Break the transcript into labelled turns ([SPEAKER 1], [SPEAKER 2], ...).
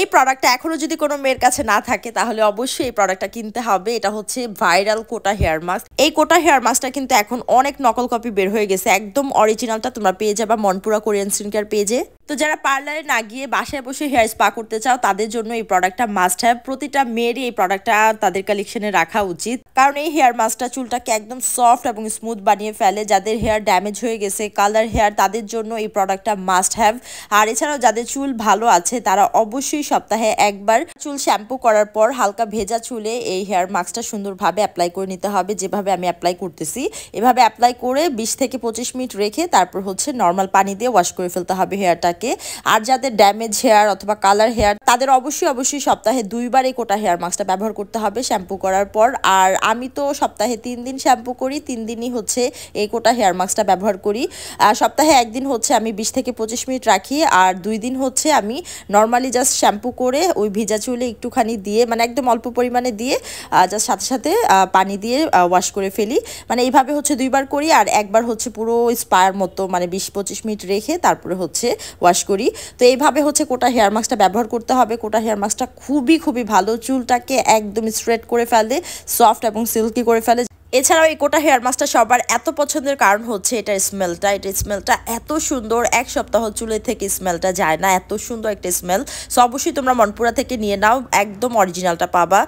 [SPEAKER 1] এই প্রোডাক্টটা এখনো যদি কোনো মেয়ের কাছে না থাকে তাহলে অবশ্যই এই প্রোডাক্টটা কিনতে হবে। এটা হচ্ছে ভাইরাল কোটা হেয়ার মাস্ক। এই কোটা হেয়ার মাস্কটা কিন্তু এখন অনেক নকল কপি বের হয়ে গেছে, একদম অরিজিনালটা তোমরা পেয়ে যাবা মনপুরা কোরিয়ান স্কিন কেয়ার পেজে। তো যারা পার্লারে না গিয়ে বাসায় বসে হেয়ার স্পা করতে চাও তাদের জন্য এই প্রোডাক্টটা মাস্ট হ্যাভ। প্রতিটা মেয়েরই এই প্রোডাক্টটা তাদের কালেকশনে রাখা উচিত, কারণ এই হেয়ার মাস্কটা চুলটাকে একদম সফট এবং স্মুথ বানিয়ে ফেলে। যাদের হেয়ার ড্যামেজ হয়ে গেছে, কালার হেয়ার, তাদের জন্য এই প্রোডাক্টটা মাস্ট হ্যাভ। আর এছাড়াও যাদের চুল ভালো আছে তারা অবশ্যই সপ্তাহে একবার চুল শ্যাম্পু করার পর হালকা ভেজা চুলে এই হেয়ার মাস্কটা সুন্দরভাবে অ্যাপ্লাই করে নিতে হবে, যেভাবে আমি অ্যাপ্লাই করতেছি। এভাবে অ্যাপ্লাই করে 20 থেকে 25 মিনিট রেখে তারপর হচ্ছে নর্মাল পানি দিয়ে ওয়াশ করে ফেলতে হবে হেয়ারটাকে। আর যাদের ড্যামেজ হেয়ার অথবা কালার হেয়ার তাদের অবশ্যই সপ্তাহে 2 বার এই কোটা হেয়ার মাস্কটা ব্যবহার করতে হবে শ্যাম্পু করার পর। আর আমি তো সপ্তাহে 3 দিন শ্যাম্পু করি, 3 দিনই হচ্ছে এই কোটা হেয়ার মাস্কটা ব্যবহার করি। সপ্তাহে একদিন হচ্ছে আমি 20 থেকে 25 মিনিট রাখি, আর 2 দিন হচ্ছে আমি নর্মালি জাস্ট শ্যাম্পু করে ওই ভেজা চুলে একটুখানি দিয়ে, মানে একদম অল্প পরিমাণে দিয়ে জাস্ট সাথে সাথে পানি দিয়ে ওয়াশ করে ফেলি। মানে এইভাবে হচ্ছে 2 বার করি, আর একবার হচ্ছে পুরো স্পার মতো মানে 20-25 মিনিট রেখে তারপরে হচ্ছে ওয়াশ করি। তো এইভাবে হচ্ছে কোটা হেয়ার মাস্কটা ব্যবহার করতে হবে। কোটা হেয়ার মাস্কটা খুবই ভালো, চুলটাকে একদম স্ট্রেট করে ফেলে, সফট এবং সিল্কি করে ফেলে। এছাড়াও এই কোটা হেয়ার মাস্কটা সবার এত পছন্দের কারণ হচ্ছে এটার স্মেলটা। এটার স্মেলটা এত সুন্দর, 1 সপ্তাহ চুলে থেকে স্মেলটা যায় না, এত সুন্দর একটা স্মেল। সো অবশ্যই তোমরা মনপুরা থেকে নিয়ে নাও, একদম অরিজিনালটা পাবা।